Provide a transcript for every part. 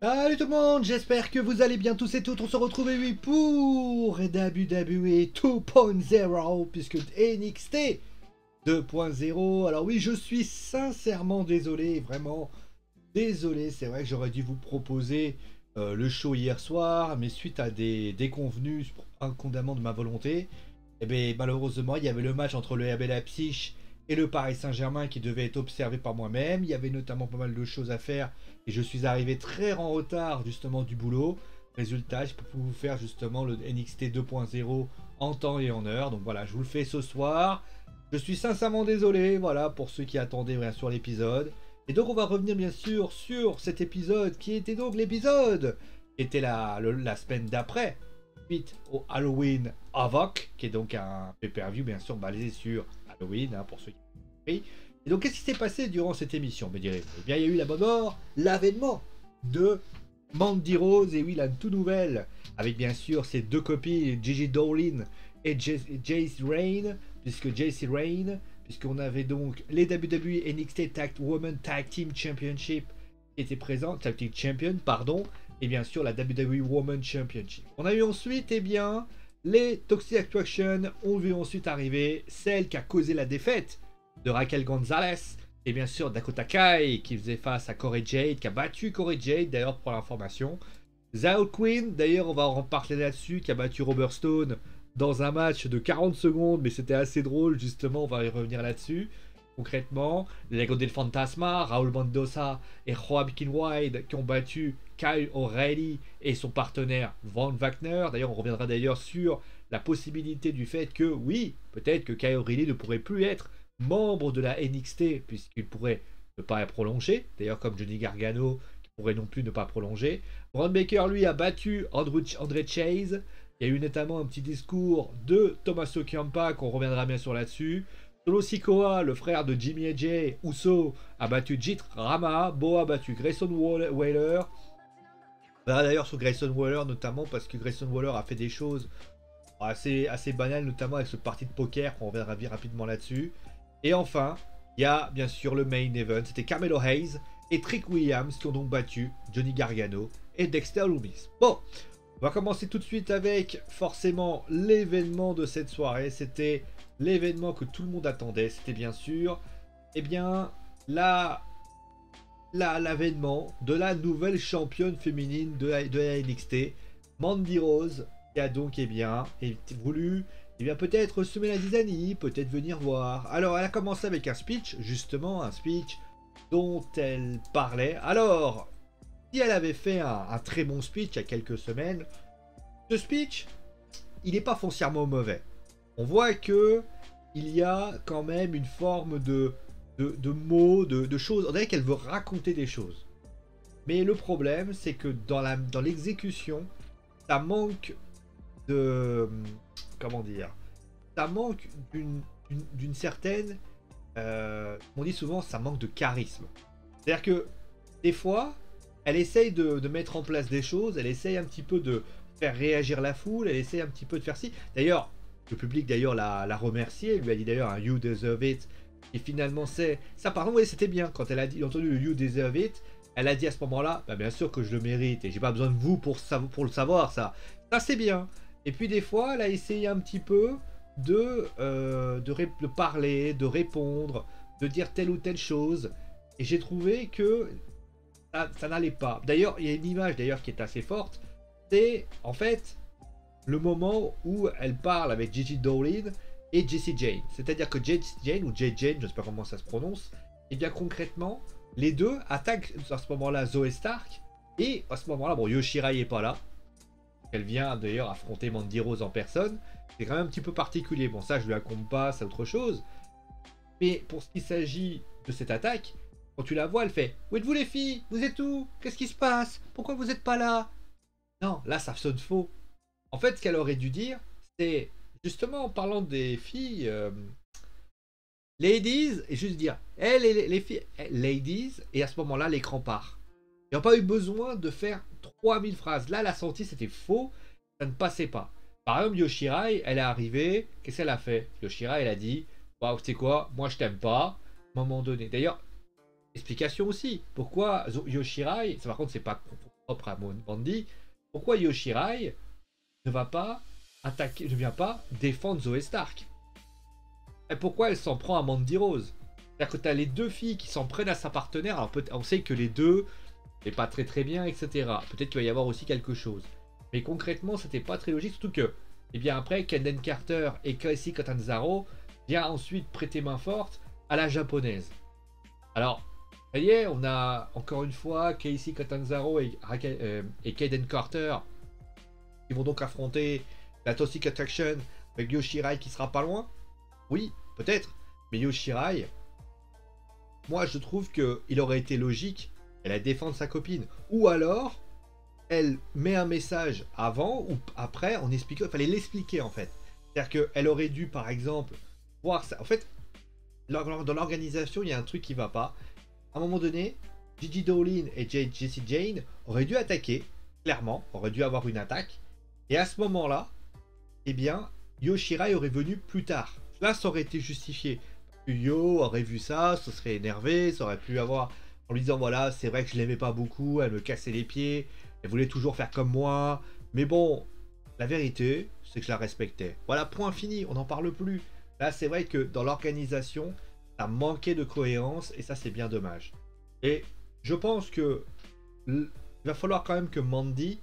Salut tout le monde, j'espère que vous allez bien tous et toutes. On se retrouve oui pour WWE 2.0 puisque NXT 2.0. Alors oui, je suis sincèrement désolé, vraiment désolé. C'est vrai que j'aurais dû vous proposer le show hier soir, mais suite à des déconvenus incondamment de ma volonté, et bien malheureusement il y avait le match entre le RB Leipzig et le Paris Saint-Germain qui devait être observé par moi-même. Il y avait notamment pas mal de choses à faire et je suis arrivé très en retard justement du boulot. Résultat, je peux vous faire justement le NXT 2.0 en temps et en heure. Donc voilà, je vous le fais ce soir. Je suis sincèrement désolé, voilà, pour ceux qui attendaient bien sûr l'épisode. Et donc on va revenir bien sûr sur cet épisode qui était donc l'épisode qui était la semaine d'après, suite au Halloween Havoc, qui est donc un pay-per-view bien sûr basé sur Halloween, hein, pour ceux qui ont compris. Et donc qu'est-ce qui s'est passé durant cette émission, me direz-vous? Eh bien il y a eu d'abord l'avènement de Mandy Rose, et oui, la toute nouvelle, avec bien sûr ses deux copines, Gigi Dolin et Jace Rain, puisqu'on avait donc les WWE NXT Women Tag Team Championship qui étaient présents, Tag Team Champion, pardon, et bien sûr la WWE Women Championship. On a eu ensuite, eh bien, les Toxic Attraction ont vu ensuite arriver celle qui a causé la défaite de Raquel Gonzalez, et bien sûr Dakota Kai qui faisait face à Corey Jade, qui a battu Corey Jade d'ailleurs pour l'information. Zao Queen, d'ailleurs on va en parler là-dessus, qui a battu Robert Stone dans un match de 40 secondes, mais c'était assez drôle justement, on va y revenir là-dessus. Concrètement, les Lego del Fantasma, Raúl Mendoza et Joaquin Wilde qui ont battu Kyle O'Reilly et son partenaire Von Wagner. D'ailleurs, on reviendra d'ailleurs sur la possibilité du fait que, oui, peut-être que Kyle O'Reilly ne pourrait plus être membre de la NXT puisqu'il pourrait ne pas être prolongé. D'ailleurs, comme Johnny Gargano qui pourrait non plus ne pas prolonger. Ron Baker, lui, a battu André Chase. Il y a eu notamment un petit discours de Tommaso Ciampa, qu'on reviendra bien sûr là-dessus. Solo Sikoa, le frère de Jimmy AJ Uso, a battu Jit Rama. Bo a battu Grayson Waller. On verra d'ailleurs sur Grayson Waller, notamment parce que Grayson Waller a fait des choses assez banales, notamment avec ce parti de poker, qu'on reviendra rapidement là-dessus. Et enfin, il y a bien sûr le main event. C'était Carmelo Hayes et Trick Williams qui ont donc battu Johnny Gargano et Dexter Lumis. Bon, on va commencer tout de suite avec forcément l'événement de cette soirée. C'était l'événement que tout le monde attendait. C'était bien sûr, eh bien, l'avènement de la nouvelle championne féminine de la NXT, Mandy Rose, qui a donc voulu peut-être semer la zizanie, peut-être venir voir. Alors elle a commencé avec un speech, justement un speech dont elle parlait. Alors, si elle avait fait un très bon speech il y a quelques semaines, ce speech, il n'est pas foncièrement mauvais. On voit que il y a quand même une forme de mots, de choses. On dirait qu'elle veut raconter des choses. Mais le problème, c'est que dans l'exécution, ça manque de... Comment dire? Ça manque d'une certaine... on dit souvent, ça manque de charisme. C'est-à-dire que, des fois, elle essaye de mettre en place des choses, elle essaye un petit peu de faire réagir la foule, elle essaye un petit peu de faire ci. D'ailleurs, le public d'ailleurs l'a remercié, lui a dit d'ailleurs un You deserve it. Et finalement, c'est... Ça, pardon, oui, c'était bien. Quand elle a entendu le You deserve it, elle a dit à ce moment-là, bah, bien sûr que je le mérite et j'ai pas besoin de vous pour le savoir, ça. Ça, c'est bien. Et puis des fois, elle a essayé un petit peu de parler, de répondre, de dire telle ou telle chose. Et j'ai trouvé que ça n'allait pas. D'ailleurs, il y a une image d'ailleurs qui est assez forte. C'est en fait le moment où elle parle avec Gigi Dolin et Jessie Jane. C'est-à-dire que Jessie Jane, ou Jade Jane, je ne sais pas comment ça se prononce, et bien concrètement, les deux attaquent à ce moment-là Zoe Stark, et à ce moment-là, bon, Yoshirai n'est pas là. Elle vient d'ailleurs affronter Mandy Rose en personne. C'est quand même un petit peu particulier. Bon, ça, je lui accombe pas, c'est autre chose. Mais pour ce qui s'agit de cette attaque, quand tu la vois, elle fait « Où êtes-vous les filles? Vous êtes où? Qu'est-ce qui se passe? Pourquoi vous n'êtes pas là ?» Non, là, ça sonne faux. En fait, ce qu'elle aurait dû dire, c'est justement en parlant des filles, ladies, et juste dire hey, les filles, ladies, et à ce moment-là, l'écran part. Il n'y a pas eu besoin de faire 3000 phrases. Là, la sortie, c'était faux, ça ne passait pas. Par exemple, Yoshirai, elle est arrivée, qu'est-ce qu'elle a fait? Yoshirai, elle a dit waouh, tu sais quoi, moi je t'aime pas, à un moment donné. D'ailleurs, explication aussi, pourquoi Yoshirai, ça par contre, c'est pas propre à Mandy, pourquoi Yoshirai ne va pas attaquer, ne vient pas défendre Zoé Stark? Et pourquoi elle s'en prend à Mandy Rose? C'est-à-dire que tu as les deux filles qui s'en prennent à sa partenaire, alors on sait que les deux, c'est pas très bien, etc. Peut-être qu'il va y avoir aussi quelque chose. Mais concrètement, c'était pas très logique, surtout que, eh bien après, Kanden Carter et Casey Catanzaro vient ensuite prêter main forte à la japonaise. Alors, ça y est, on a encore une fois Casey Catanzaro et Kanden Carter qui vont donc affronter la Toxic Attraction avec Yoshirai qui sera pas loin. Oui, peut-être. Mais Yoshirai, moi je trouve qu'il aurait été logique qu'elle a défendre sa copine. Ou alors, elle met un message avant ou après en expliquant. Il fallait l'expliquer en fait. C'est-à-dire qu'elle aurait dû par exemple voir ça. En fait, dans l'organisation, il y a un truc qui va pas. À un moment donné, Gigi Dolin et Jessie Jane auraient dû attaquer, clairement, auraient dû avoir une attaque. Et à ce moment-là, eh bien, Yoshirai aurait venu plus tard. Là, ça aurait été justifié. Yo aurait vu ça, se serait énervé, ça aurait pu avoir en lui disant voilà, c'est vrai que je l'aimais pas beaucoup, elle me cassait les pieds, elle voulait toujours faire comme moi, mais bon, la vérité, c'est que je la respectais. Voilà, point fini, on n'en parle plus. Là, c'est vrai que dans l'organisation, ça manquait de cohérence et ça, c'est bien dommage. Et je pense que il va falloir quand même que Mandy,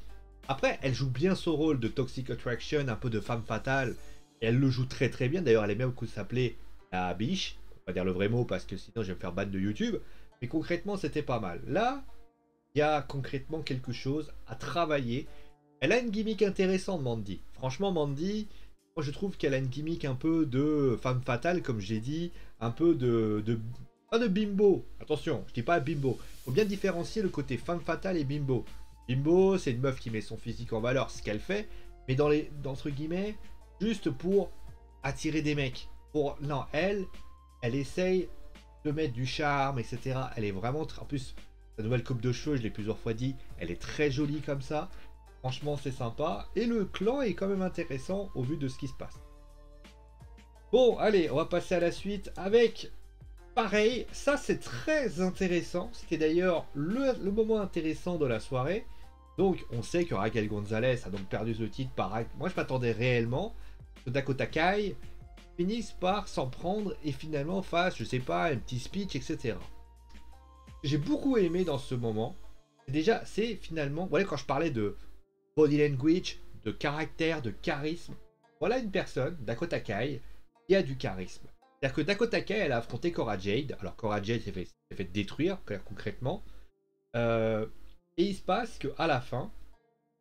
après, elle joue bien son rôle de Toxic Attraction, un peu de femme fatale, et elle le joue très bien. D'ailleurs, elle aime bien beaucoup s'appeler la biche, on va dire le vrai mot parce que sinon je vais me faire battre de YouTube. Mais concrètement, c'était pas mal. Là, il y a concrètement quelque chose à travailler. Elle a une gimmick intéressante, Mandy. Franchement, Mandy, moi je trouve qu'elle a une gimmick un peu de femme fatale, comme j'ai dit, un peu pas de bimbo. Attention, je dis pas bimbo. Faut bien différencier le côté femme fatale et bimbo. Bimbo, c'est une meuf qui met son physique en valeur, ce qu'elle fait, mais entre guillemets, juste pour attirer des mecs. Non, elle essaye de mettre du charme, etc. Elle est vraiment, en plus, sa nouvelle coupe de cheveux, je l'ai plusieurs fois dit, elle est très jolie comme ça. Franchement, c'est sympa. Et le clan est quand même intéressant au vu de ce qui se passe. Bon, allez, on va passer à la suite avec... Pareil, ça c'est très intéressant. C'était d'ailleurs le moment intéressant de la soirée. Donc, on sait que Raquel Gonzalez a donc perdu ce titre par... Moi, je m'attendais réellement que Dakota Kai finisse par s'en prendre et finalement fasse, je sais pas, un petit speech, etc. J'ai beaucoup aimé dans ce moment. Déjà, c'est finalement... Voilà, quand je parlais de body language, de caractère, de charisme. Voilà une personne, Dakota Kai, qui a du charisme. C'est-à-dire que Dakota Kai, elle a affronté Cora Jade. Alors Cora Jade s'est fait détruire, concrètement. Et il se passe qu'à la fin,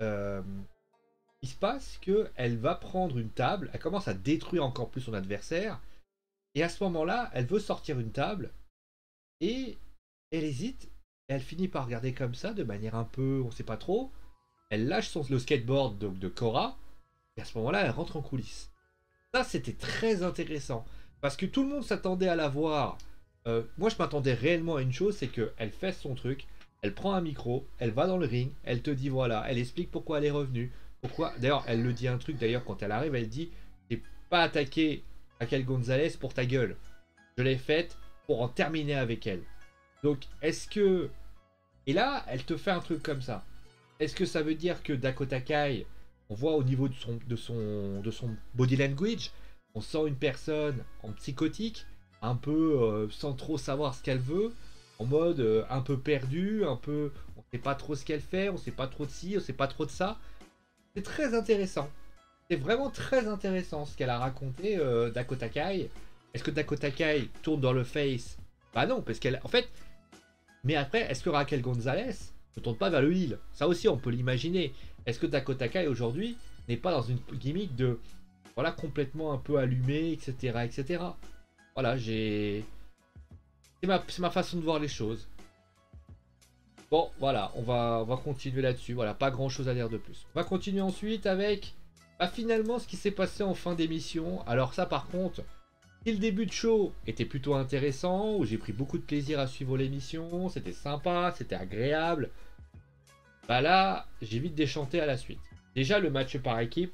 il se passe qu'elle va prendre une table, elle commence à détruire encore plus son adversaire. Et à ce moment-là, elle veut sortir une table. Et elle hésite. Et elle finit par regarder comme ça, de manière un peu, on sait pas trop. Elle lâche le skateboard de Cora, et à ce moment-là, elle rentre en coulisses. Ça, c'était très intéressant, parce que tout le monde s'attendait à la voir. Moi, je m'attendais réellement à une chose, c'est qu'elle fait son truc, elle prend un micro, elle va dans le ring, elle te dit voilà, elle explique pourquoi elle est revenue. Pourquoi. D'ailleurs, elle le dit un truc, d'ailleurs, quand elle arrive, elle dit j'ai pas attaqué Raquel Gonzalez pour ta gueule. Je l'ai faite pour en terminer avec elle. Donc, est-ce que... Et là, elle te fait un truc comme ça. Est-ce que ça veut dire que Dakota Kai, on voit au niveau de son body language, on sent une personne en psychotique, un peu sans trop savoir ce qu'elle veut, en mode un peu perdu, un peu on sait pas trop ce qu'elle fait, on sait pas trop de ci, on sait pas trop de ça. C'est très intéressant. C'est vraiment très intéressant ce qu'elle a raconté Dakota Kai. Est-ce que Dakota Kai tourne dans le face? Bah non, parce qu'elle... En fait... Mais après, est-ce que Raquel Gonzalez ne tourne pas vers le heal? Ça aussi, on peut l'imaginer. Est-ce que Dakota Kai, aujourd'hui, n'est pas dans une gimmick de... Voilà, complètement un peu allumé, etc. etc. Voilà, j'ai... C'est ma façon de voir les choses. Bon, voilà, on va continuer là-dessus. Voilà, pas grand-chose à dire de plus. On va continuer ensuite avec... Bah, finalement, ce qui s'est passé en fin d'émission. Alors ça, par contre... Si le début de show était plutôt intéressant, où j'ai pris beaucoup de plaisir à suivre l'émission, c'était sympa, c'était agréable, bah là, j'ai vite déchanté à la suite. Déjà, le match par équipe,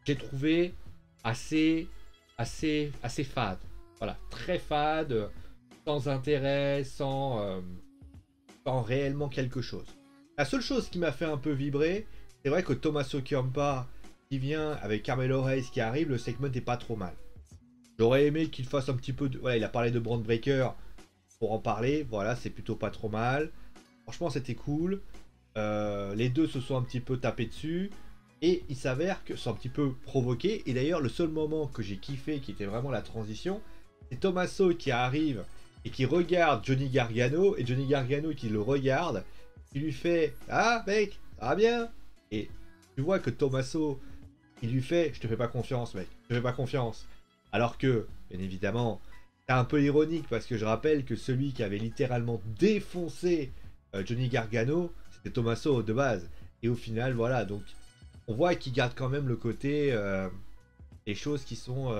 j'ai trouvé assez fade. Voilà, très fade, sans intérêt, sans réellement quelque chose. La seule chose qui m'a fait un peu vibrer, c'est vrai que Tommaso Ciampa qui vient avec Carmelo Hayes qui arrive, le segment est pas trop mal. J'aurais aimé qu'il fasse un petit peu de... Voilà, il a parlé de Brand Breaker pour en parler. Voilà, c'est plutôt pas trop mal. Franchement, c'était cool. Les deux se sont un petit peu tapés dessus. Et il s'avère que c'est un petit peu provoqué. Et d'ailleurs, le seul moment que j'ai kiffé, qui était vraiment la transition, c'est Tommaso qui arrive et qui regarde Johnny Gargano. Et Johnny Gargano qui le regarde, qui lui fait « Ah mec, ça va bien ?» Et tu vois que Tommaso, il lui fait « Je te fais pas confiance mec, je te fais pas confiance. » Alors que, bien évidemment, c'est un peu ironique parce que je rappelle que celui qui avait littéralement défoncé Johnny Gargano, c'était Tommaso de base. Et au final, voilà, donc on voit qu'il garde quand même le côté les choses qui sont...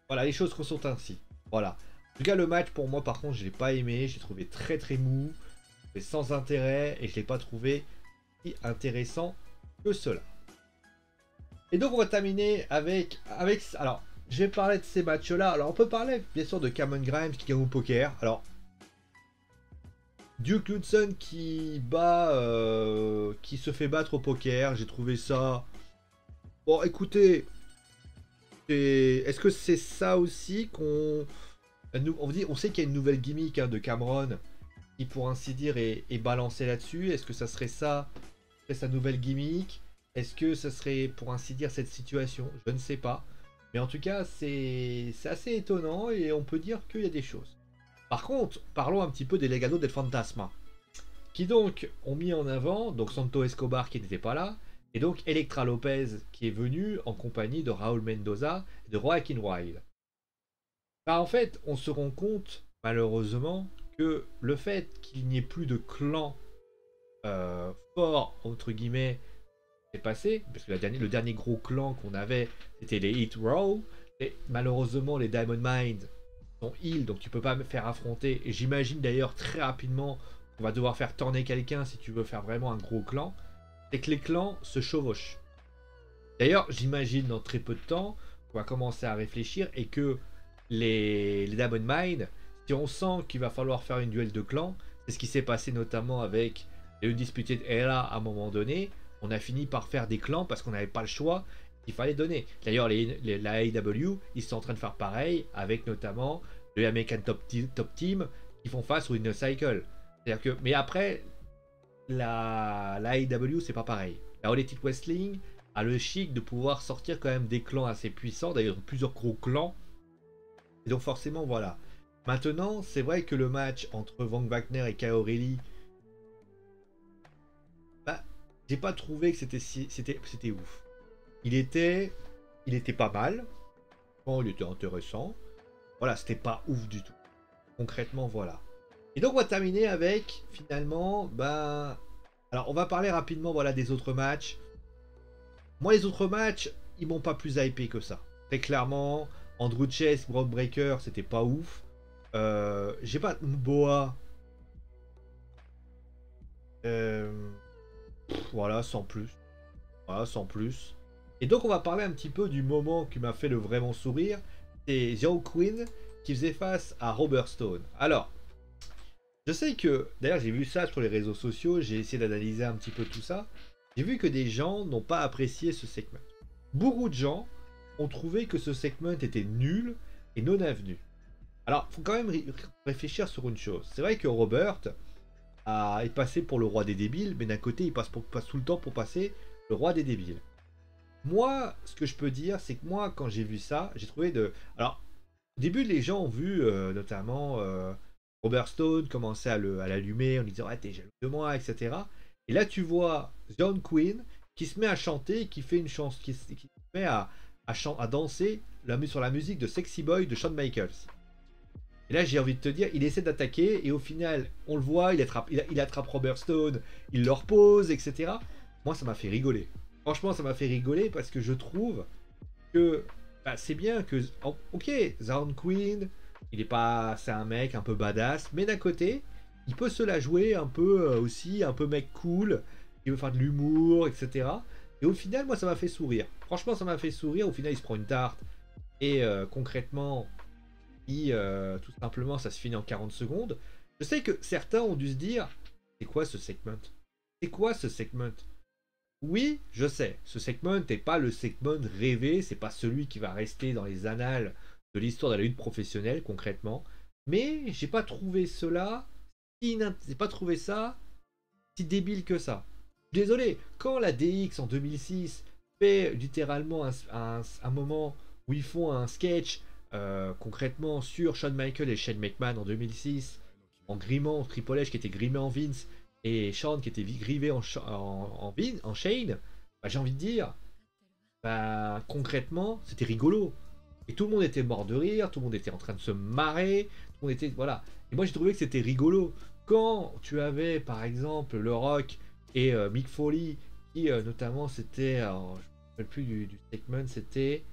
voilà, les choses sont ainsi. Voilà. En tout cas, le match, pour moi, par contre, je l'ai pas aimé. J'ai trouvé très très mou, sans intérêt, et je l'ai pas trouvé si intéressant que cela. Et donc, on va terminer avec... Alors, je vais parler de ces matchs-là. Alors, on peut parler, bien sûr, de Cameron Grimes qui gagne au poker. Alors, Duke Hudson qui qui se fait battre au poker. J'ai trouvé ça... Bon, écoutez... Est-ce que c'est ça aussi qu'on... On sait qu'il y a une nouvelle gimmick de Cameron qui, pour ainsi dire, est balancée là-dessus. Est-ce que ça serait ça, sa nouvelle gimmick? Est-ce que ça serait, pour ainsi dire, cette situation? Je ne sais pas. Mais en tout cas, c'est assez étonnant et on peut dire qu'il y a des choses. Par contre, parlons un petit peu des Legado del Fantasma, qui donc ont mis en avant donc Santo Escobar qui n'était pas là, et donc Elektra Lopez qui est venue en compagnie de Raúl Mendoza et de Joaquin Wilde. Bah, en fait, on se rend compte, malheureusement, que le fait qu'il n'y ait plus de clan fort, entre guillemets, est passé, parce que le dernier gros clan qu'on avait, c'était les Hit Row, et malheureusement, les Diamond Mine sont heal, donc tu peux pas me faire affronter, et j'imagine d'ailleurs très rapidement qu'on va devoir faire tourner quelqu'un si tu veux faire vraiment un gros clan, c'est que les clans se chevauchent. D'ailleurs, j'imagine dans très peu de temps qu'on va commencer à réfléchir et que les Diamond Mine, si on sent qu'il va falloir faire une duel de clans, c'est ce qui s'est passé notamment avec les Undisputed Era à un moment donné, on a fini par faire des clans parce qu'on n'avait pas le choix, il fallait donner. D'ailleurs, la AEW, ils sont en train de faire pareil avec notamment le American Top Team qui font face au Inner Cycle. C'est-à-dire que, mais après, la AEW, c'est pas pareil. La All Elite Wrestling a le chic de pouvoir sortir quand même des clans assez puissants, d'ailleurs plusieurs gros clans. Et donc forcément, voilà. Maintenant, c'est vrai que le match entre Von Wagner et Kyle O'Reilly, bah, j'ai pas trouvé que c'était ouf. Il était pas mal. Bon, il était intéressant. Voilà, c'était pas ouf du tout. Concrètement, voilà. Et donc on va terminer avec finalement, ben, alors on va parler rapidement, voilà, des autres matchs. Moi, les autres matchs, ils m'ont pas plus hypé que ça. Très clairement, Andrew Chase, Brock Breaker, c'était pas ouf. J'ai pas Boa. Voilà, sans plus. Voilà, sans plus. Et donc on va parler un petit peu du moment qui m'a fait le vraiment sourire. C'est Zero Queen qui faisait face à Robert Stone. Alors, je sais que, d'ailleurs j'ai vu ça sur les réseaux sociaux, j'ai essayé d'analyser un petit peu tout ça. J'ai vu que des gens n'ont pas apprécié ce segment. Beaucoup de gens ont trouvé que ce segment était nul et non avenu. Alors, il faut quand même réfléchir sur une chose. C'est vrai que Robert est passé pour le roi des débiles, mais d'un côté, il passe tout le temps pour passer le roi des débiles. Moi, ce que je peux dire, c'est que moi, quand j'ai vu ça, j'ai trouvé de... Alors, au début, les gens ont vu notamment Robert Stone commencer à l'allumer en lui disant « Ah, t'es jaloux de moi, etc. » Et là, tu vois John Quinn qui se met à chanter, qui fait une chanson, qui se met à danser sur la musique de Sexy Boy de Shawn Michaels. Et là, j'ai envie de te dire, il essaie d'attaquer et au final, on le voit, il attrape Robert Stone, il le repose, etc. Moi, ça m'a fait rigoler. Franchement, ça m'a fait rigoler parce que je trouve que bah, c'est bien que... Ok, John Quinn, c'est un mec un peu badass, mais d'un côté, il peut se la jouer un peu aussi, un peu mec cool, il veut faire de l'humour, etc. Et au final, moi, ça m'a fait sourire. Franchement, ça m'a fait sourire. Au final, il se prend une tarte. Et concrètement, tout simplement, ça se finit en 40 secondes. Je sais que certains ont dû se dire, c'est quoi ce segment? C'est quoi ce segment? Oui, je sais, ce segment n'est pas le segment rêvé, c'est pas celui qui va rester dans les annales de l'histoire de la lutte professionnelle concrètement, mais j'ai pas trouvé cela, j'ai pas trouvé ça si débile que ça. Désolé, quand la DX en 2006 fait littéralement un moment où ils font un sketch concrètement sur Shawn Michaels et Shane McMahon en 2006, en grimant Triple H qui était grimé en Vince et Shawn qui était grivé en Shane, bah, j'ai envie de dire, bah, concrètement, c'était rigolo. Et tout le monde était mort de rire, tout le monde était en train de se marrer, tout le monde était. Voilà. Et moi j'ai trouvé que c'était rigolo. Quand tu avais par exemple Le Rock et Mick Foley, qui notamment c'était. Je ne me rappelle plus du segment, c'était.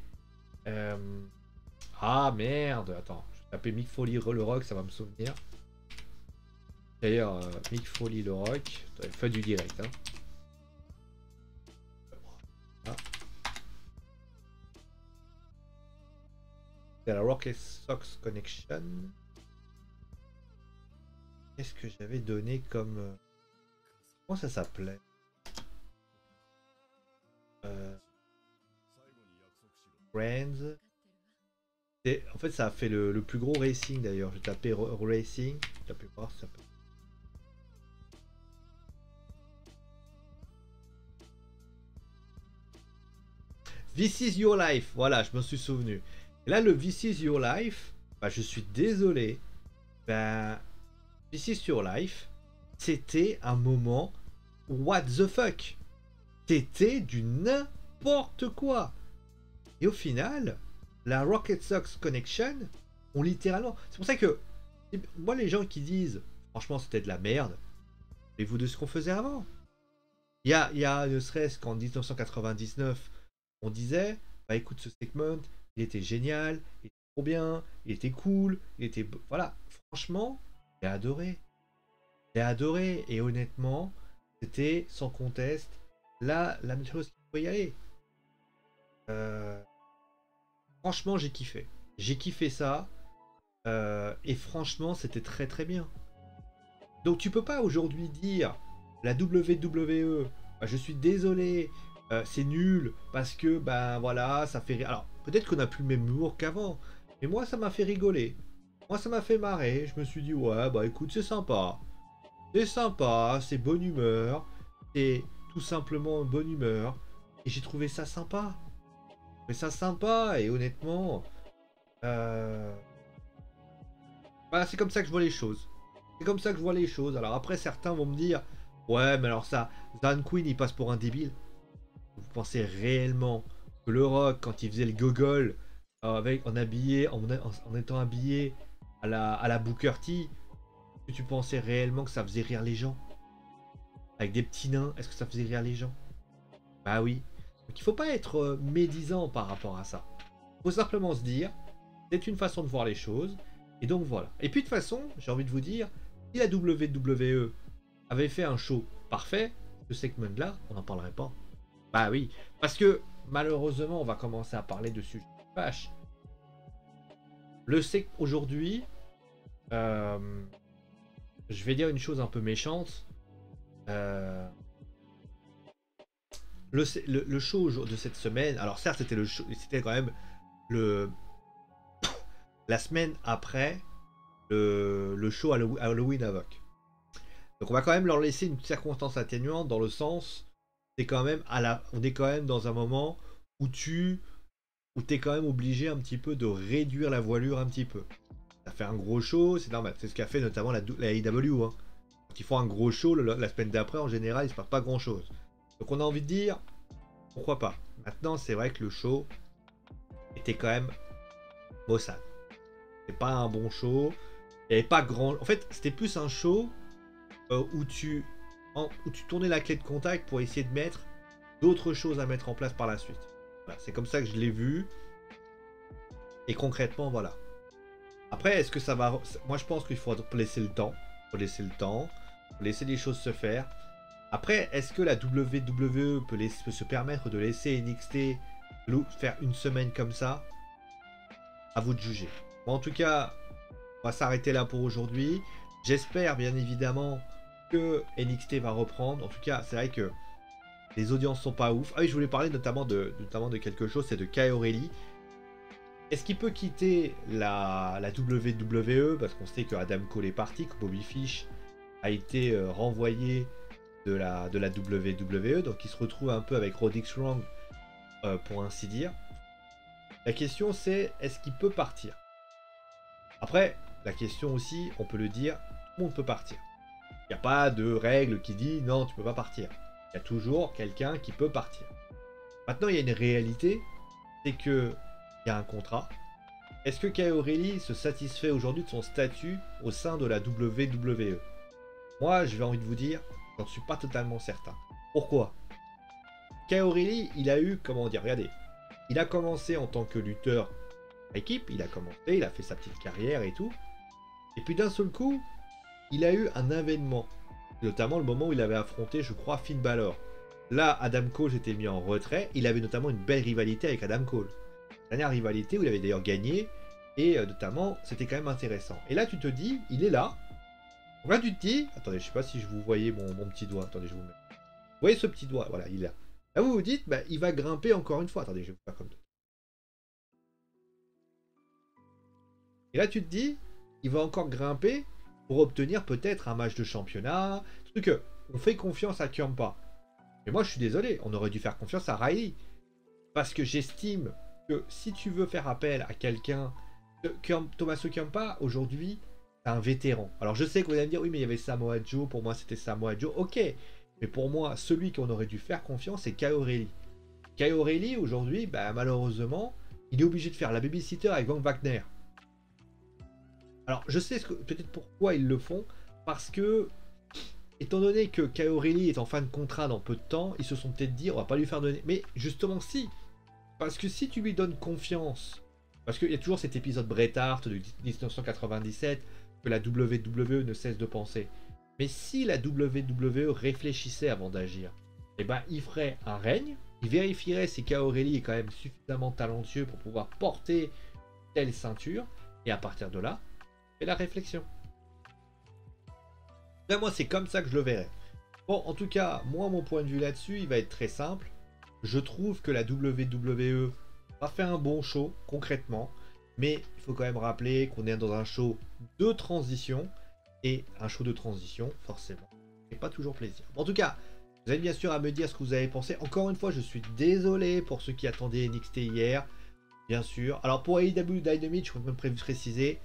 Ah merde, attends, je vais taper Mick Foley Le Rock, ça va me souvenir. D'ailleurs, Mick Foley Le Rock, fait du direct. Hein. Ah. C'est la Rocket Sox Connection. Qu'est-ce que j'avais donné comme. Comment ça s'appelait Friends. En fait, ça a fait le plus gros racing d'ailleurs. J'ai tapé racing. J'ai tapé voir si ça peut. This is your life. Voilà, je me suis souvenu. Et là, le This is your life. Bah, je suis désolé. Ben, This is your life. C'était un moment. What the fuck? C'était du n'importe quoi. Et au final, la Rocket Sox Connection ont littéralement. C'est pour ça que moi, les gens qui disent franchement c'était de la merde, rappelez-vous de ce qu'on faisait avant. Il y a ne serait-ce qu'en 1999, on disait bah écoute, ce segment, il était génial, il était trop bien, il était cool, il était. Voilà, franchement, j'ai adoré. J'ai adoré et honnêtement, c'était sans conteste la même chose qu'il faut y aller. Franchement, j'ai kiffé. J'ai kiffé ça. Et franchement, c'était très très bien. Donc tu peux pas aujourd'hui dire la WWE, bah, je suis désolé, c'est nul parce que ben voilà, ça fait. Alors peut-être qu'on a plus le même humour qu'avant, mais moi ça m'a fait rigoler. Moi ça m'a fait marrer. Je me suis dit ouais bah écoute c'est sympa, c'est bonne humeur, c'est tout simplement bonne humeur. Et j'ai trouvé ça sympa. Mais ça sympa et honnêtement, bah, c'est comme ça que je vois les choses. C'est comme ça que je vois les choses. Alors après, certains vont me dire, ouais, mais alors ça, Dan Quinn, il passe pour un débile. Vous pensez réellement que le Rock, quand il faisait le gogol, en étant habillé à la Booker T, que tu pensais réellement que ça faisait rire les gens? Avec des petits nains, est-ce que ça faisait rire les gens? Bah oui. Donc il faut pas être médisant par rapport à ça. Il faut simplement se dire, c'est une façon de voir les choses. Et donc voilà. Et puis de toute façon, j'ai envie de vous dire, si la WWE avait fait un show parfait, ce segment-là, on n'en parlerait pas. Bah oui. Parce que malheureusement, on va commencer à parler de sujets qui fâchent. Le segment aujourd'hui, je vais dire une chose un peu méchante. Le show de cette semaine, alors certes c'était quand même la semaine après le show Halloween Havoc. Donc on va quand même leur laisser une circonstance atténuante dans le sens, c'est quand même on est quand même dans un moment où t'es quand même obligé un petit peu de réduire la voilure un petit peu. Ça fait un gros show, c'est normal, c'est ce qu'a fait notamment la AEW. Hein. Quand ils font un gros show, la semaine d'après, en général, il se passe pas grand chose. Donc on a envie de dire, pourquoi pas. Maintenant, c'est vrai que le show était quand même maussade. C'est pas un bon show. Il n'y avait pas grand. En fait, c'était plus un show où tu tournais la clé de contact pour essayer de mettre d'autres choses à mettre en place par la suite. Voilà, c'est comme ça que je l'ai vu. Et concrètement, voilà. Après, est-ce que ça va. Moi, je pense qu'il faut laisser le temps. Il faut laisser le temps. Il faut laisser les choses se faire. Après, est-ce que la WWE peut se permettre de laisser NXT faire une semaine comme ça? À vous de juger. Bon, en tout cas, on va s'arrêter là pour aujourd'hui. J'espère bien évidemment que NXT va reprendre. En tout cas, c'est vrai que les audiences sont pas ouf. Ah oui, je voulais parler notamment de quelque chose, c'est de Kyle O'Reilly. Est-ce qu'il peut quitter la WWE? Parce qu'on sait que Adam Cole est parti, que Bobby Fish a été renvoyé de la WWE. Donc il se retrouve un peu avec Roderick Strong, pour ainsi dire. La question c'est, est-ce qu'il peut partir? Après, la question aussi, on peut le dire, tout le monde peut partir. Il n'y a pas de règle qui dit non, tu peux pas partir. Il y a toujours quelqu'un qui peut partir. Maintenant, il y a une réalité, c'est que il y a un contrat. Est-ce que Kyle O'Reilly se satisfait aujourd'hui de son statut au sein de la WWE? Moi, je vais envie de vous dire, j'en suis pas totalement certain. Pourquoi? Kyle O'Reilly, il a eu, comment dire, regardez, il a commencé en tant que lutteur équipe, il a commencé, il a fait sa petite carrière et tout. Et puis d'un seul coup, il a eu un avènement, notamment le moment où il avait affronté, je crois, Finn Balor. Là, Adam Cole s'était mis en retrait, il avait notamment une belle rivalité avec Adam Cole. Dernière rivalité où il avait d'ailleurs gagné, et notamment, c'était quand même intéressant. Et là, tu te dis, il est là. Donc là, tu te dis, attendez, je sais pas si je vous voyais mon petit doigt, attendez, je vous mets. Vous voyez ce petit doigt, voilà, il est là. Là, vous vous dites, bah, il va grimper encore une fois. Attendez, je vais vous faire comme ça. Et là, tu te dis, il va encore grimper pour obtenir peut-être un match de championnat. Surtout que, on fait confiance à Ciampa. Mais moi, je suis désolé, on aurait dû faire confiance à Riley. Parce que j'estime que si tu veux faire appel à quelqu'un, Tommaso Ciampa, aujourd'hui, c'est un vétéran. Alors, je sais que vous allez me dire, oui, mais il y avait Samoa Joe, pour moi, c'était Samoa Joe. Ok, mais pour moi, celui qu'on aurait dû faire confiance, c'est Kyle O'Reilly. Kyle O'Reilly, aujourd'hui, bah, malheureusement, il est obligé de faire la babysitter avec Von Wagner. Alors, je sais peut-être pourquoi ils le font, parce que, étant donné que Kyle O'Reilly est en fin de contrat dans peu de temps, ils se sont peut-être dit, on va pas lui faire donner. Mais justement, si. Parce que si tu lui donnes confiance, parce qu'il y a toujours cet épisode Bret Hart de 1997 que la WWE ne cesse de penser. Mais si la WWE réfléchissait avant d'agir, eh ben, il ferait un règne, il vérifierait si Kyle O'Reilly est quand même suffisamment talentueux pour pouvoir porter telle ceinture, et à partir de là, et la réflexion. Là, moi, c'est comme ça que je le verrais. Bon, en tout cas, moi, mon point de vue là-dessus, il va être très simple. Je trouve que la WWE a fait un bon show, concrètement. Mais il faut quand même rappeler qu'on est dans un show de transition. Et un show de transition, forcément, c'est pas toujours plaisir. En tout cas, vous avez bien sûr à me dire ce que vous avez pensé. Encore une fois, je suis désolé pour ceux qui attendaient NXT hier. Bien sûr. Alors, pour AEW Dynamite, je peux même préciser...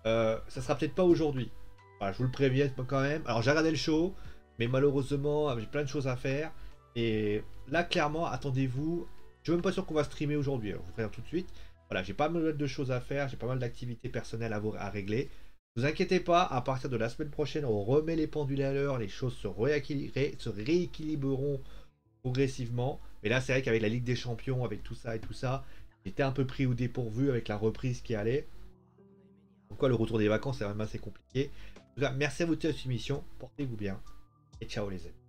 ça sera peut-être pas aujourd'hui. Voilà, je vous le préviens quand même. Alors j'ai regardé le show, mais malheureusement j'ai plein de choses à faire. Et là clairement, attendez-vous. Je suis même pas sûr qu'on va streamer aujourd'hui. Alors je vous préviens tout de suite. Voilà, j'ai pas mal de choses à faire, j'ai pas mal d'activités personnelles à régler. Ne vous inquiétez pas, à partir de la semaine prochaine, on remet les pendules à l'heure, les choses se rééquilibreront progressivement. Mais là, c'est vrai qu'avec la Ligue des Champions, avec tout ça et tout ça, j'étais un peu pris au dépourvu avec la reprise qui allait. Pourquoi le retour des vacances c'est vraiment assez compliqué. En tout cas, merci à vous de cette émission, portez-vous bien et ciao les amis.